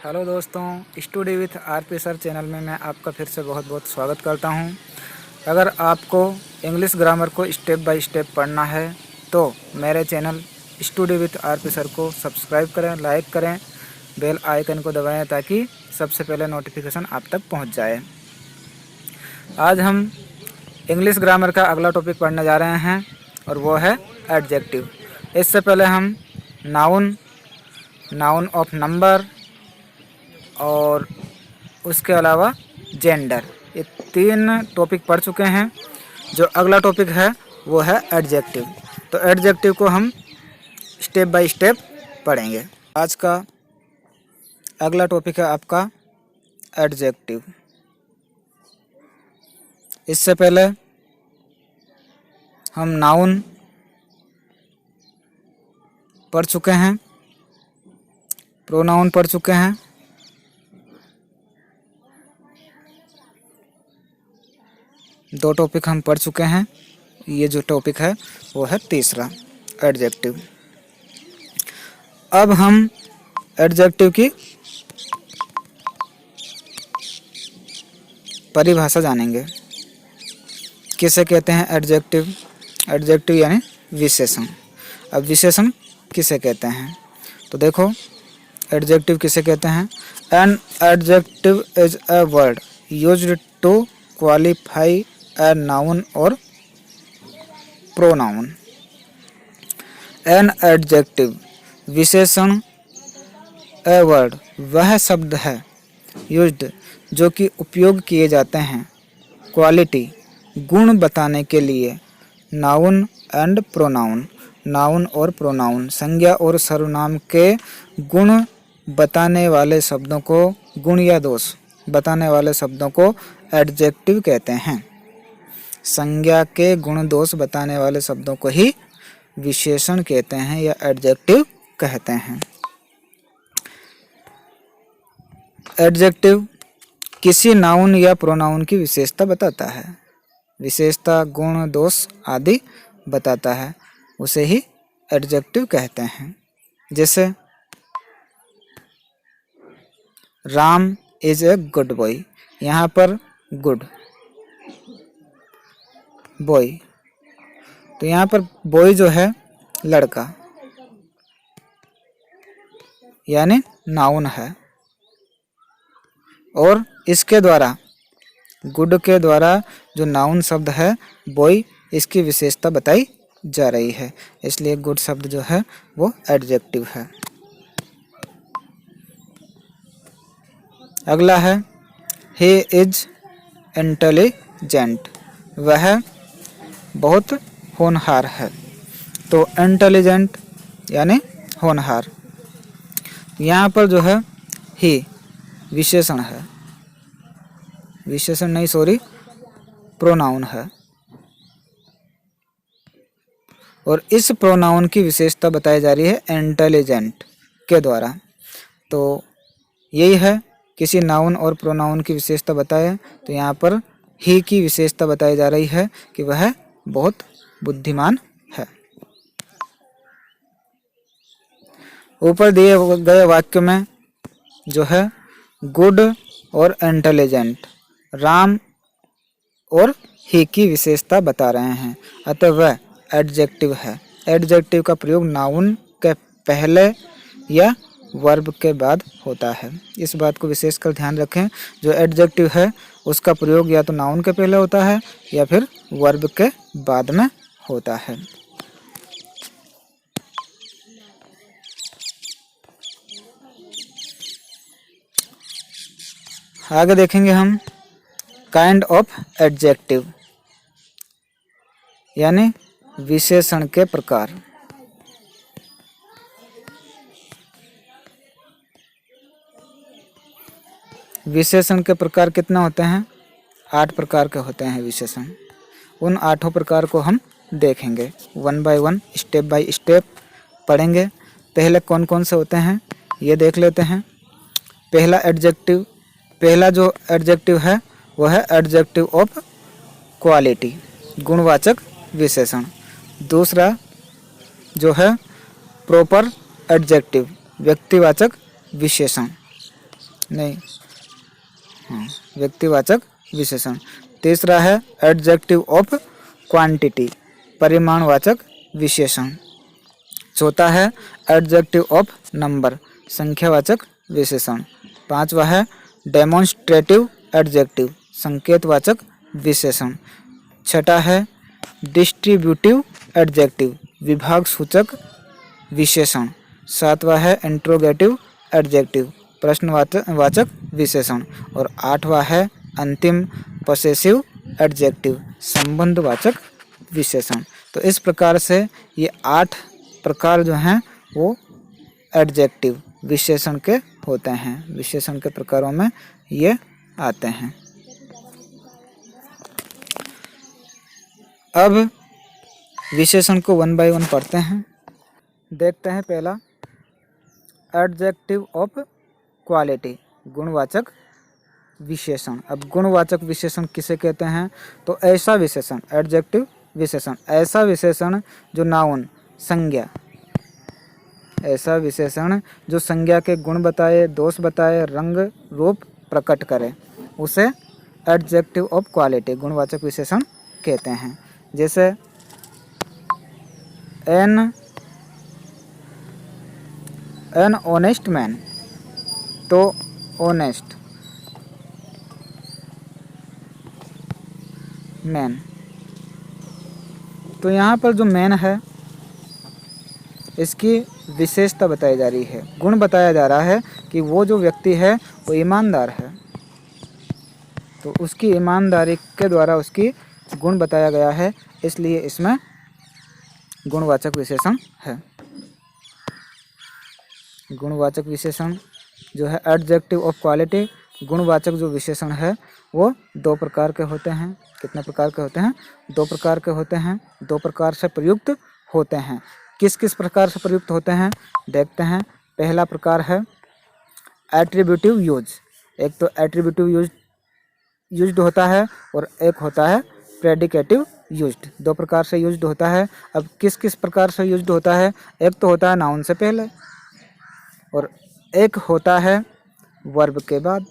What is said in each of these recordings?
Hello दोस्तों, study with RP sir channel में मैं आपका फिर से बहुत बहुत स्वागत करता हूं। अगर आपको इंग्लिश ग्रामर को स्टेप बाय स्टेप पढ़ना है तो मेरे channel study with RP sir को सब्सक्राइब करें, लाइक करें, बेल आइकन को दबाएं ताकि सबसे पहले नोटिफिकेशन आप तक पहुंच जाए। आज हम इंग्लिश ग्रामर का अगला टॉपिक पढ़ने जा रहे हैं और वो है एडजेक्टिव। इससे पहले हम नाउन ऑफ नंबर और उसके अलावा जेंडर, ये 3 टॉपिक पढ़ चुके हैं। जो अगला टॉपिक है वो है एडजेक्टिव। तो एडजेक्टिव को हम स्टेप बाय स्टेप पढ़ेंगे। आज का अगला टॉपिक है आपका एडजेक्टिव। इससे पहले हम नाउन पढ़ चुके हैं, प्रोनाउन पढ़ चुके हैं, दो टॉपिक हम पढ़ चुके हैं। ये जो टॉपिक है वो है तीसरा, एडजेक्टिव। अब हम एडजेक्टिव की परिभाषा जानेंगे। किसे कहते हैं एडजेक्टिव? एडजेक्टिव यानी विशेषण। अब विशेषण किसे कहते हैं तो देखो, एडजेक्टिव किसे कहते हैं? An adjective is a word used to qualify a noun और pronoun। an adjective विशेषण, a word वह शब्द है, used जो कि उपयोग किए जाते हैं, quality गुण बताने के लिए, noun and pronoun नाउन और प्रोनाउन संज्ञा और सर्वनाम के गुण बताने वाले शब्दों को, गुण या दोष बताने वाले शब्दों को एडजेक्टिव कहते हैं। संज्ञा के गुण दोष बताने वाले शब्दों को ही विशेषण कहते हैं या एडजेक्टिव कहते हैं। एडजेक्टिव किसी नाउन या प्रोनाउन की विशेषता बताता है, विशेषता, गुण, दोष आदि बताता है, उसे ही एडजेक्टिव कहते हैं। जैसे Ram is a good boy, यहाँ पर गुड बॉय, तो यहाँ पर बॉय जो है लड़का यानी नाउन है, और इसके द्वारा, गुड के द्वारा जो नाउन शब्द है बॉय, इसकी विशेषता बताई जा रही है, इसलिए गुड शब्द जो है वो एडजेक्टिव है। अगला है ही इज इंटेलिजेंट, वह बहुत होनहार है। तो इंटेलिजेंट यानी होनहार, यहाँ पर जो है ही विशेषण है, विशेषण नहीं सॉरी प्रोनाउन है, और इस प्रोनाउन की विशेषता बताई जा रही है इंटेलिजेंट के द्वारा। तो यही है, किसी नाउन और प्रोनाउन की विशेषता बताए तो यहाँ पर ही की विशेषता बताई जा रही है कि वह बहुत बुद्धिमान है। ऊपर दिए गए वाक्य में जो है गुड और इंटेलिजेंट, राम और ही की विशेषता बता रहे हैं, अतः वह एडजेक्टिव है। एडजेक्टिव का प्रयोग नाउन के पहले या वर्ब के बाद होता है, इस बात को विशेषकर ध्यान रखें। जो एडजेक्टिव है उसका प्रयोग या तो नाउन के पहले होता है या फिर वर्ब के बाद में होता है। आगे देखेंगे हम काइंड ऑफ एडजेक्टिव यानी विशेषण के प्रकार। विशेषण के प्रकार कितना होते हैं? 8 प्रकार के होते हैं विशेषण। उन 8 प्रकार को हम देखेंगे, 1 बाय 1 स्टेप बाय स्टेप पढ़ेंगे। पहले कौन कौन से होते हैं ये देख लेते हैं। पहला एडजेक्टिव, पहला जो एडजेक्टिव है वो है एडजेक्टिव ऑफ क्वालिटी, गुणवाचक विशेषण। दूसरा जो है प्रॉपर एडजेक्टिव, व्यक्तिवाचक विशेषण। नहीं, हाँ, व्यक्तिवाचक विशेषण। तीसरा है एडजेक्टिव ऑफ क्वांटिटी, परिमाणवाचक विशेषण। चौथा है एडजेक्टिव ऑफ नंबर, संख्यावाचक विशेषण। पांचवा है डेमोन्स्ट्रेटिव एडजेक्टिव, संकेतवाचक विशेषण। छठा है डिस्ट्रीब्यूटिव एडजेक्टिव, विभाग सूचक विशेषण। सातवां है इंट्रोगेटिव एडजेक्टिव, प्रश्नवाचक विशेषण। और आठवां है अंतिम पॉसेसिव एडजेक्टिव, संबंधवाचक विशेषण। तो इस प्रकार से ये 8 प्रकार जो हैं वो एडजेक्टिव विशेषण के होते हैं। विशेषण के प्रकारों में ये आते हैं। अब विशेषण को 1 बाय 1 पढ़ते हैं। देखते हैं पहला एडजेक्टिव ऑफ क्वालिटी, गुणवाचक विशेषण। अब गुणवाचक विशेषण किसे कहते हैं? तो ऐसा विशेषण, एडजेक्टिव विशेषण, ऐसा विशेषण जो नाउन, संज्ञा, ऐसा विशेषण जो संज्ञा के गुण बताए, दोष बताए, रंग रूप प्रकट करे, उसे एडजेक्टिव ऑफ क्वालिटी, गुणवाचक विशेषण कहते हैं। जैसे एन ऑनेस्ट मैन, तो ऑनेस्ट मैन, तो यहाँ पर जो मैन है इसकी विशेषता बताई जा रही है, गुण बताया जा रहा है कि वो जो व्यक्ति है वो ईमानदार है, तो उसकी ईमानदारी के द्वारा उसकी गुण बताया गया है, इसलिए इसमें गुणवाचक विशेषण है। गुणवाचक विशेषण जो है एडजेक्टिव ऑफ क्वालिटी, गुणवाचक जो विशेषण है वो 2 प्रकार के होते हैं। कितने प्रकार के होते हैं? 2 प्रकार के होते हैं, 2 प्रकार से प्रयुक्त होते हैं। किस किस प्रकार से प्रयुक्त होते हैं देखते हैं। पहला प्रकार है एट्रीब्यूटिव यूज। एक तो एट्रीब्यूटिव यूज्ड होता है और एक होता है प्रेडिकेटिव यूज्ड। 2 प्रकार से यूज्ड होता है। अब किस किस प्रकार से यूज्ड होता है? एक तो होता है नाउन से पहले और एक होता है वर्ब के बाद।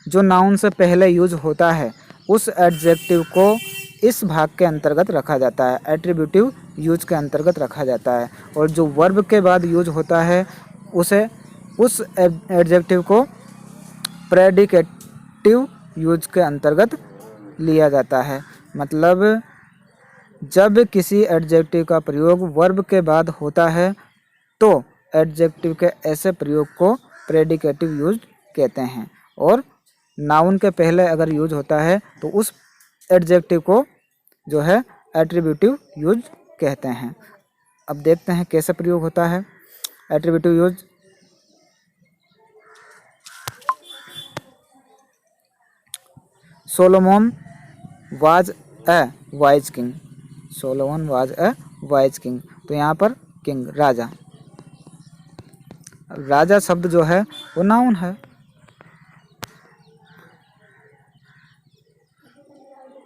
जो नाउन से पहले यूज होता है उस एडजेक्टिव को इस भाग के अंतर्गत रखा जाता है, एट्रीब्यूटिव यूज के अंतर्गत रखा जाता है। और जो वर्ब के बाद यूज होता है उसे उस एडजेक्टिव को प्रेडिकेटिव यूज के अंतर्गत लिया जाता है। मतलब जब किसी एडजेक्टिव का प्रयोग वर्ब के बाद होता है तो एडजेक्टिव के ऐसे प्रयोग को प्रेडिकेटिव यूज कहते हैं, और नाउन के पहले अगर यूज होता है तो उस एडजेक्टिव को जो है एट्रीब्यूटिव यूज कहते हैं। अब देखते हैं कैसे प्रयोग होता है attributive use. Solomon was a wise king, Solomon was a wise king, तो यहाँ पर किंग राजा, राजा शब्द जो है वो नाउन है।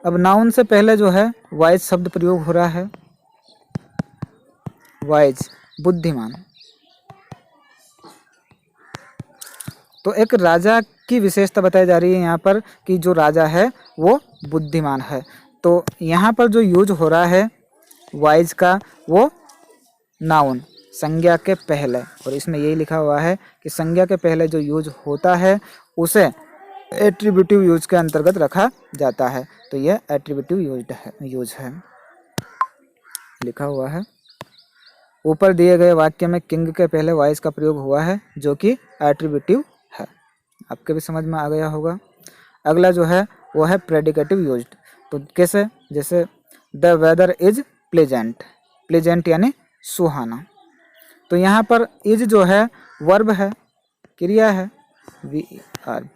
अब नाउन से पहले जो है वाइज शब्द प्रयोग हो रहा है, वाइज बुद्धिमान। तो एक राजा की विशेषता बताई जा रही है यहाँ पर कि जो राजा है वो बुद्धिमान है। तो यहाँ पर जो यूज हो रहा है वाइज का वो नाउन, संज्ञा के पहले, और इसमें यही लिखा हुआ है कि संज्ञा के पहले जो यूज होता है उसे एट्रीब्यूटिव यूज के अंतर्गत रखा जाता है। तो यह एट्रीब्यूटिव यूज है लिखा हुआ है। ऊपर दिए गए वाक्य में किंग के पहले वाइज का प्रयोग हुआ है जो कि एट्रीब्यूटिव है। आपके भी समझ में आ गया होगा। अगला जो है वो है प्रेडिकेटिव यूज्ड। तो कैसे? जैसे the weather is pleasant, pleasant यानी सुहाना। तो यहाँ पर इज जो है वर्ब है, क्रिया है, वी आर।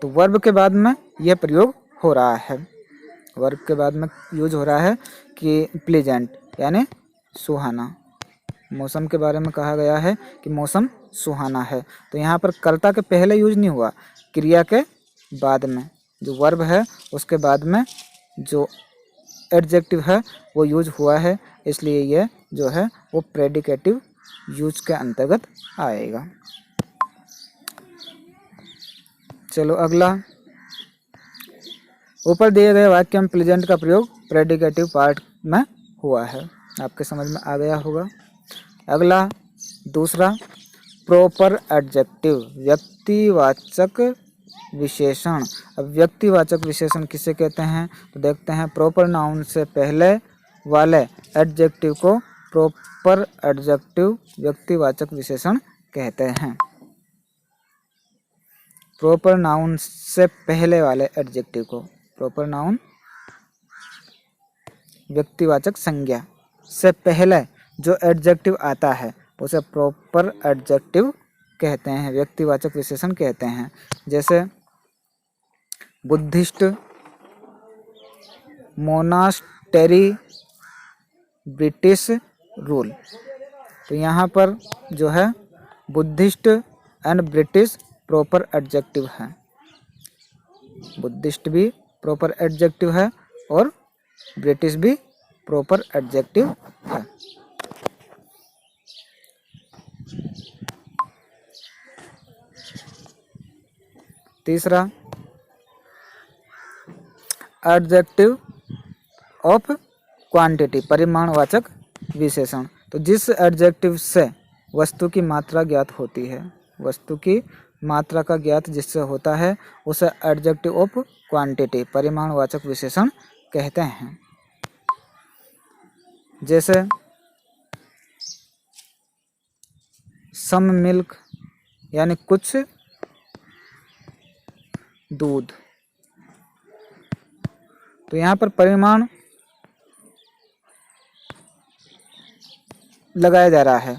तो वर्ब के बाद में यह प्रयोग हो रहा है, वर्ब के बाद में यूज हो रहा है कि प्लेजेंट यानी सुहाना। मौसम के बारे में कहा गया है कि मौसम सुहाना है। तो यहाँ पर कर्ता के पहले यूज नहीं हुआ, क्रिया के बाद में जो वर्ब है उसके बाद में जो एडजेक्टिव है वो यूज हुआ है, इसलिए ये जो है वो प्रेडिकेटिव यूज के अंतर्गत आएगा। चलो अगला, ऊपर दिए गए वाक्य में प्रेजेंट का प्रयोग प्रेडिकेटिव पार्ट में हुआ है, आपके समझ में आ गया होगा। अगला दूसरा, प्रॉपर एडजेक्टिव, व्यक्तिवाचक विशेषण। अब व्यक्तिवाचक विशेषण किसे कहते हैं, तो देखते हैं। प्रॉपर नाउन से पहले वाले एडजेक्टिव को प्रॉपर एडजेक्टिव व्यक्तिवाचक विशेषण कहते हैं। प्रॉपर नाउन से पहले वाले एडजेक्टिव को, प्रॉपर नाउन व्यक्तिवाचक संज्ञा से पहले जो एडजेक्टिव आता है उसे प्रॉपर एडजेक्टिव कहते हैं, व्यक्तिवाचक विशेषण कहते हैं। जैसे बुद्धिस्ट, मोनास्टेरी, ब्रिटिश रूल। तो यहाँ पर जो है Buddhist and British proper adjective है। बुद्धिस्ट भी प्रॉपर एडजेक्टिव है और ब्रिटिश भी प्रॉपर एडजेक्टिव है। तीसरा, एडजेक्टिव ऑफ क्वांटिटी, परिमाणवाचक विशेषण। तो जिस एडजेक्टिव से वस्तु की मात्रा ज्ञात होती है, वस्तु की मात्रा का ज्ञात जिससे होता है उसे एडजेक्टिव ऑफ क्वांटिटी, परिमाणवाचक विशेषण कहते हैं। जैसे सम मिल्क, यानी कुछ दूध। तो यहाँ पर परिमाण लगाया जा रहा है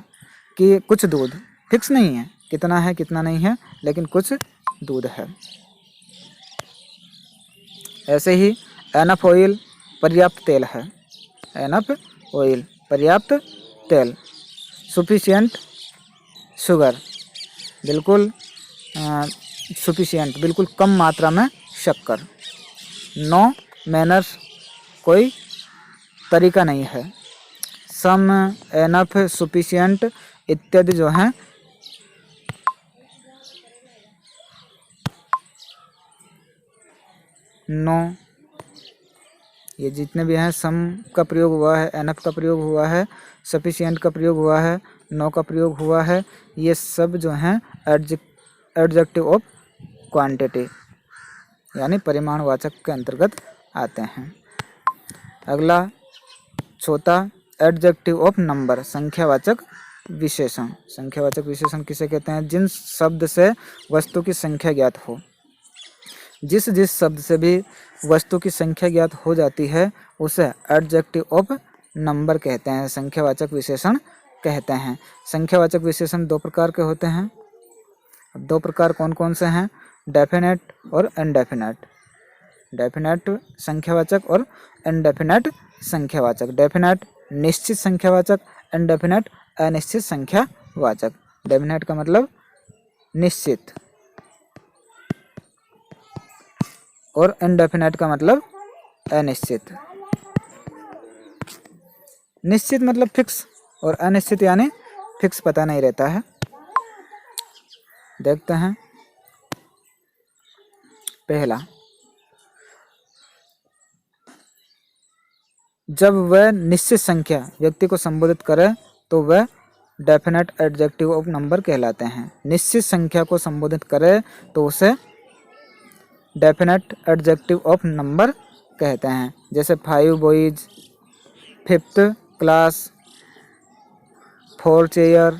कि कुछ दूध, फिक्स नहीं है कितना है कितना नहीं है, लेकिन कुछ दूध है। ऐसे ही एनफ ऑयल, पर्याप्त तेल है। एनफ ऑयल, पर्याप्त तेल। सफिशिएंट शुगर, बिल्कुल सफिशिएंट, बिल्कुल कम मात्रा में शक्कर। नो मैनर्स, कोई तरीका नहीं है। सम, एनफ, सफिशिएंट इत्यादि जो हैं नो, ये जितने भी हैं, सम का प्रयोग हुआ है, एनफ का प्रयोग हुआ है, सफिशिएंट का प्रयोग हुआ है, नो का प्रयोग हुआ है, ये सब जो हैं एडजेक्टिव ऑफ क्वांटिटी यानी परिमाणवाचक के अंतर्गत आते हैं। अगला चौथा, एडजेक्टिव ऑफ नंबर, संख्यावाचक विशेषण। संख्यावाचक विशेषण किसे कहते हैं, जिन शब्द से वस्तु की संख्या ज्ञात हो। जिस शब्द से भी वस्तु की संख्या ज्ञात हो जाती है उसे एडजेक्टिव ऑफ नंबर कहते हैं, संख्यावाचक विशेषण कहते हैं। संख्यावाचक विशेषण दो प्रकार के होते हैं। अब दो प्रकार कौन कौन से हैं, डेफिनेट और इनडेफिनेट। डेफिनेट संख्यावाचक और इनडेफिनेट संख्यावाचक। डेफिनेट निश्चित संख्यावाचक, इनडेफिनेट अनिश्चित संख्यावाचक। डेफिनेट का मतलब निश्चित और इनडेफिनेट का मतलब अनिश्चित। निश्चित मतलब फिक्स और अनिश्चित यानी फिक्स पता नहीं रहता है। देखते हैं पहला, जब वह निश्चित संख्या व्यक्ति को संबोधित करे तो वह डेफिनेट एडजेक्टिव ऑफ नंबर कहलाते हैं। निश्चित संख्या को संबोधित करे तो उसे डेफिनेट एडजेक्टिव ऑफ नंबर कहते हैं। जैसे 5 boys, 5th class, 4 chair,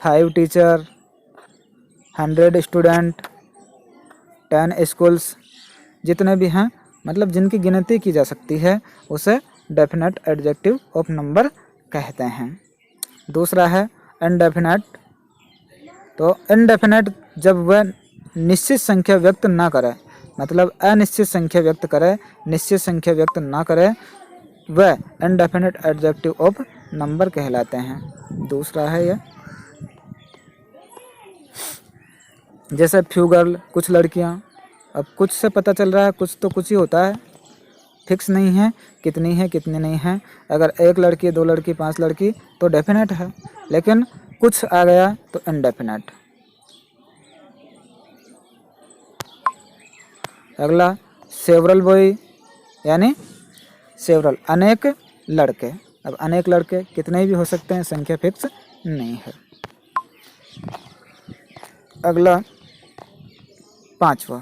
5 teacher, 100 student, 10 schools. जितने भी हैं मतलब जिनकी गिनती की जा सकती है उसे डेफिनेट एडजेक्टिव ऑफ नंबर कहते हैं। दूसरा है इनडेफिनेट। तो इनडेफिनेट जब वह निश्चित संख्या व्यक्त ना करे, मतलब अनिश्चित संख्या व्यक्त करे, निश्चित संख्या व्यक्त ना करे, वह इनडेफिनेट एडजेक्टिव ऑफ नंबर कहलाते हैं। दूसरा है यह, जैसे फ्यू गर्ल, कुछ लड़कियां। अब कुछ से पता चल रहा है कुछ तो कुछ ही होता है। फिक्स नहीं है, कितनी है कितनी नहीं है। अगर एक लड़की, दो लड़की, पांच लड़की तो डेफिनेट है, लेकिन कुछ आ गया तो इनडेफिनेट। अगला सेवरल बॉय यानी सेवरल अनेक लड़के। अब अनेक लड़के कितने भी हो सकते हैं, संख्या फिक्स नहीं है। अगला पांचवा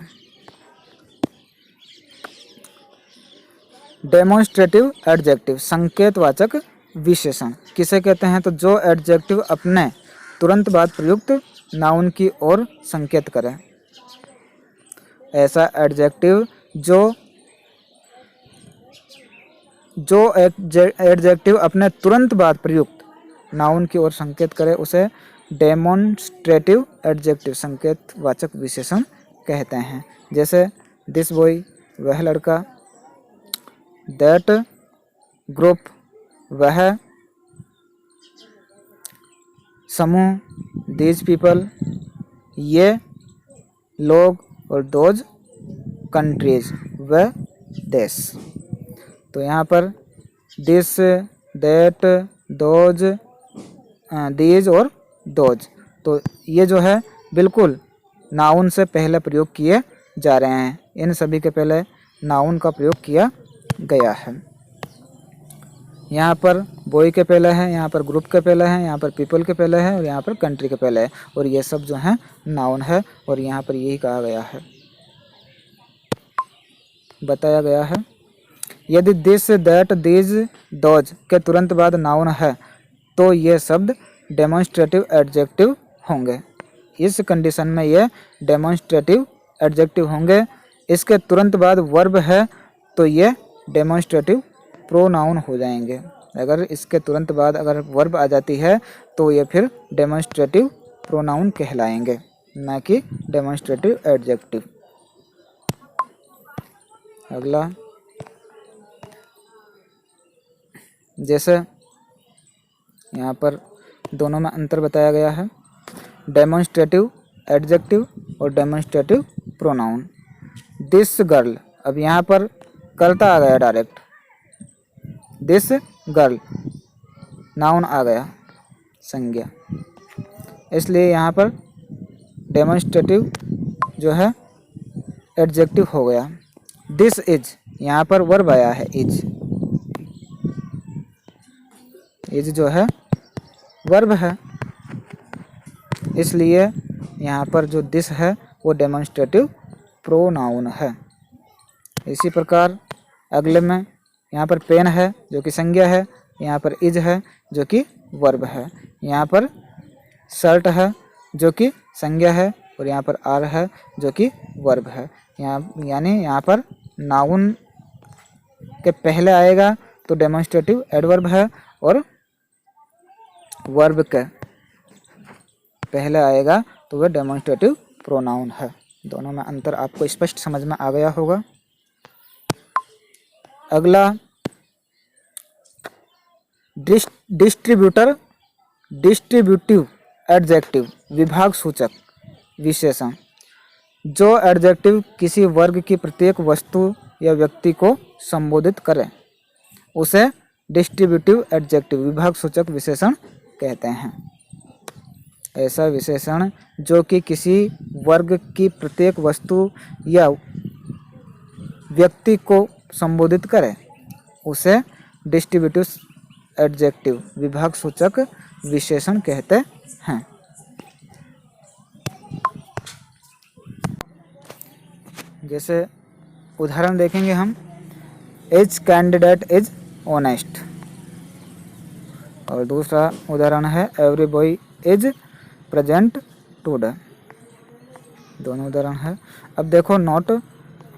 डेमोन्स्ट्रेटिव एडजेक्टिव, संकेतवाचक विशेषण किसे कहते हैं? तो जो एडजेक्टिव अपने तुरंत बाद प्रयुक्त नाउन की ओर संकेत करे। ऐसा एडजेक्टिव जो एडजेक्टिव अपने तुरंत बाद प्रयुक्त नाउन की ओर संकेत करे उसे डेमोन्स्ट्रेटिव एडजेक्टिव, संकेतवाचक विशेषण कहते हैं। जैसे दिस बॉय, वह लड़का, दैट ग्रुप, वह समूह, दीज पीपल, ये लोग, और दोज कंट्रीज, वह देश। तो यहाँ पर दिस, दैट, दोज, दीज और दोज, तो ये जो है बिल्कुल नाउन से पहले प्रयोग किए जा रहे हैं। इन सभी के पहले नाउन का प्रयोग किया गया है। यहाँ पर बॉय के पहले है, यहाँ पर ग्रुप के पहले है, यहाँ पर पीपल के पहले है, और यहाँ पर कंट्री के पहले है, और ये सब जो है नाउन है, और यहाँ पर यही कहा गया है, बताया गया है। यदि दिस, दैट, दीज, दोज के तुरंत बाद नाउन है तो ये शब्द डेमोन्स्ट्रेटिव एडजेक्टिव होंगे। इस कंडीशन में ये डेमोन्स्ट्रेटिव एडजेक्टिव होंगे। इसके तुरंत बाद वर्ब है तो ये डेमोन्स्ट्रेटिव प्रोनाउन हो जाएंगे। अगर इसके तुरंत बाद अगर वर्ब आ जाती है तो ये फिर डेमोन्स्ट्रेटिव प्रोनाउन कहलाएंगे, ना कि डेमोन्स्ट्रेटिव एडजेक्टिव। अगला जैसे यहाँ पर दोनों में अंतर बताया गया है, डेमोन्स्ट्रेटिव एडजेक्टिव और डेमोन्स्ट्रेटिव प्रोनाउन। दिस गर्ल, अब यहाँ पर कर्ता आ गया डायरेक्ट, दिस गर्ल नाउन आ गया, संज्ञा, इसलिए यहाँ पर डेमोन्स्ट्रेटिव जो है एडजेक्टिव हो गया। दिस इज, यहाँ पर वर्ब आया है इज, इज जो है वर्ब है, इसलिए यहाँ पर जो दिस है वो डेमोन्स्ट्रेटिव प्रोनाउन है। इसी प्रकार अगले में यहाँ पर पेन है जो कि संज्ञा है, यहाँ पर इज है जो कि वर्ब है, यहाँ पर शर्ट है जो कि संज्ञा है, और यहाँ पर आर है जो कि वर्ब है। यानी यहाँ पर नाउन के पहले आएगा तो डेमोन्स्ट्रेटिव एडवर्ब है, और वर्ब के पहले आएगा तो वह डेमोन्स्ट्रेटिव प्रोनाउन है। दोनों में अंतर आपको स्पष्ट समझ में आ गया होगा। अगला डिस्ट्रीब्यूटर, डिस्ट्रीब्यूटिव एडजेक्टिव, विभाग सूचक विशेषण। जो एडजेक्टिव किसी वर्ग की प्रत्येक वस्तु या व्यक्ति को संबोधित करे उसे डिस्ट्रीब्यूटिव एडजेक्टिव, विभाग सूचक विशेषण कहते हैं। ऐसा विशेषण जो कि किसी वर्ग की प्रत्येक वस्तु या व्यक्ति को संबोधित करे उसे डिस्ट्रीब्यूटिव एडजेक्टिव, विभाग सूचक विशेषण कहते हैं। जैसे उदाहरण देखेंगे हम, एच कैंडिडेट इज ऑनेस्ट, और दूसरा उदाहरण है every boy is present today. दोनों उदाहरण है। अब देखो नोट,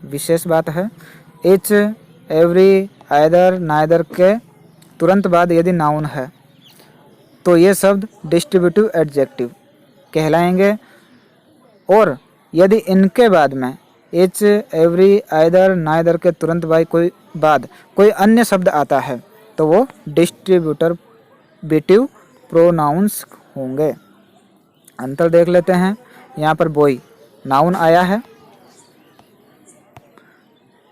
विशेष बात है, एच, एवरी, आइदर, नाइदर के तुरंत बाद यदि नाउन है तो ये शब्द डिस्ट्रीब्यूटिव एडजेक्टिव कहलाएंगे, और यदि इनके बाद में एच, एवरी, आइदर, नाइदर के तुरंत बाद कोई अन्य शब्द आता है तो वो डिस्ट्रीब्यूटिव प्रोनाउंस होंगे। अंतर देख लेते हैं। यहाँ पर बॉय नाउन आया है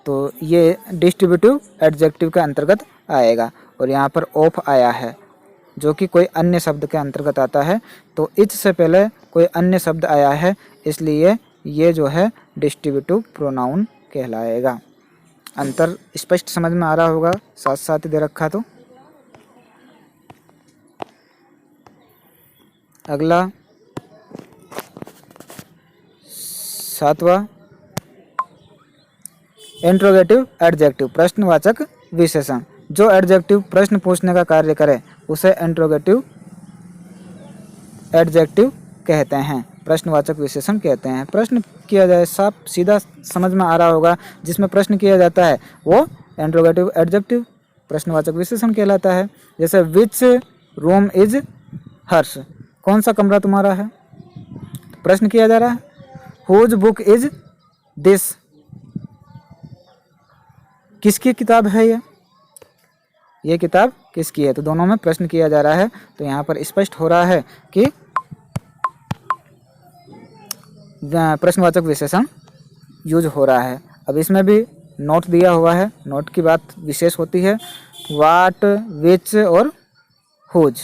तो ये डिस्ट्रीब्यूटिव एडजेक्टिव के अंतर्गत आएगा। और यहाँ पर ऑफ आया है जो कि कोई अन्य शब्द के अंतर्गत आता है, तो इच से पहले कोई अन्य शब्द आया है, इसलिए ये जो है डिस्ट्रीब्यूटिव प्रोनाउन कहलाएगा। अंतर स्पष्ट समझ में आ रहा होगा, साथ साथ ही दे रखा। तो अगला 7वां इंट्रोगेटिव एडजेक्टिव, प्रश्नवाचक विशेषण। जो एडजेक्टिव प्रश्न पूछने का कार्य करे उसे इंट्रोगेटिव एडजेक्टिव कहते हैं, प्रश्नवाचक विशेषण कहते हैं। प्रश्न किया जाए, साफ सीधा समझ में आ रहा होगा, जिसमें प्रश्न किया जाता है वो इंट्रोगेटिव एडजेक्टिव प्रश्नवाचक विशेषण कहलाता है। जैसे विच रूम इज हर्ष, कौन सा कमरा तुम्हारा है, प्रश्न किया जा रहा है। हुज बुक इज दिस, किसकी किताब है ये किताब किसकी है, तो दोनों में प्रश्न किया जा रहा है। तो यहाँ पर स्पष्ट हो रहा है कि प्रश्नवाचक विशेषण यूज हो रहा है। अब इसमें भी नोट दिया हुआ है, नोट की बात विशेष होती है। वाट, विच और हुज,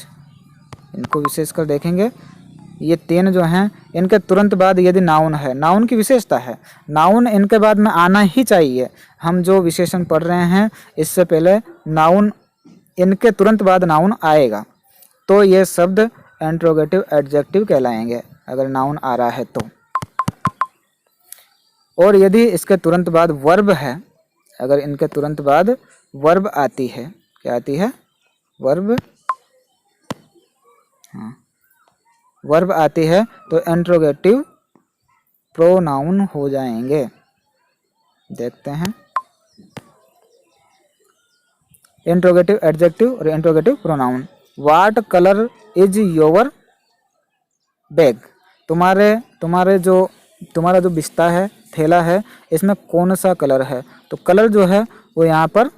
इनको विशेषकर देखेंगे। ये तीन जो हैं, इनके तुरंत बाद यदि नाउन है, नाउन की विशेषता है, नाउन इनके बाद में आना ही चाहिए। हम जो विशेषण पढ़ रहे हैं इससे पहले नाउन, इनके तुरंत बाद नाउन आएगा, तो ये शब्द इंट्रोगेटिव एडजेक्टिव कहलाएंगे अगर नाउन आ रहा है तो। और यदि इसके तुरंत बाद वर्ब है, अगर इनके तुरंत बाद वर्ब आती है, क्या आती है, वर्ब, हाँ वर्ब आती है, तो इंट्रोगेटिव प्रोनाउन हो जाएंगे। देखते हैं इंट्रोगेटिव एडजेक्टिव और interrogative pronoun. What colour is your bag, तुम्हारा जो बिस्ता है, थैला है, इसमें कौन सा कलर है, तो कलर जो है वो यहाँ पर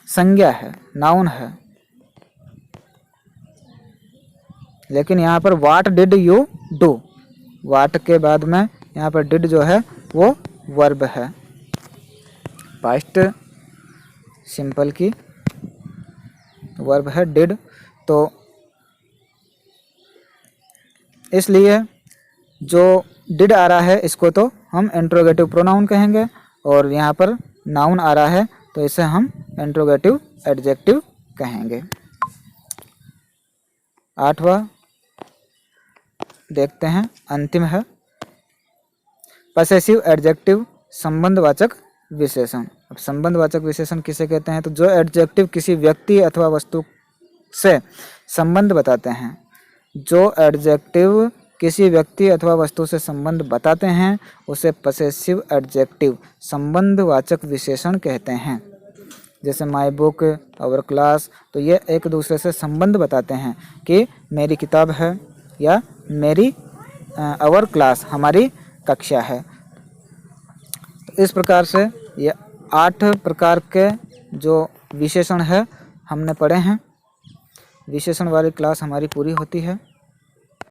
संज्ञा है, नाउन है। लेकिन यहाँ पर what did you do, what के बाद में यहाँ पर डिड जो है वो वर्ब है, पास्ट सिंपल की वर्ब है डिड, तो इसलिए जो डिड आ रहा है इसको तो हम इंट्रोगेटिव प्रोनाउन कहेंगे, और यहाँ पर नाउन आ रहा है तो इसे हम इंट्रोगेटिव एडजेक्टिव कहेंगे। 8वां देखते हैं, अंतिम है पसेसिव एडजेक्टिव, संबंधवाचक विशेषण। अब संबंधवाचक विशेषण किसे कहते हैं, तो जो एडजेक्टिव किसी व्यक्ति अथवा वस्तु से संबंध बताते हैं, जो एडजेक्टिव किसी व्यक्ति अथवा वस्तु से संबंध बताते हैं उसे पसेसिव एडजेक्टिव, संबंधवाचक विशेषण कहते हैं। जैसे माई बुक, आवर क्लास, तो ये एक दूसरे से संबंध बताते हैं कि मेरी किताब है या मेरी आवर क्लास, हमारी कक्षा है। इस प्रकार से ये 8 प्रकार के जो विशेषण है हमने पढ़े हैं। विशेषण वाली क्लास हमारी पूरी होती है।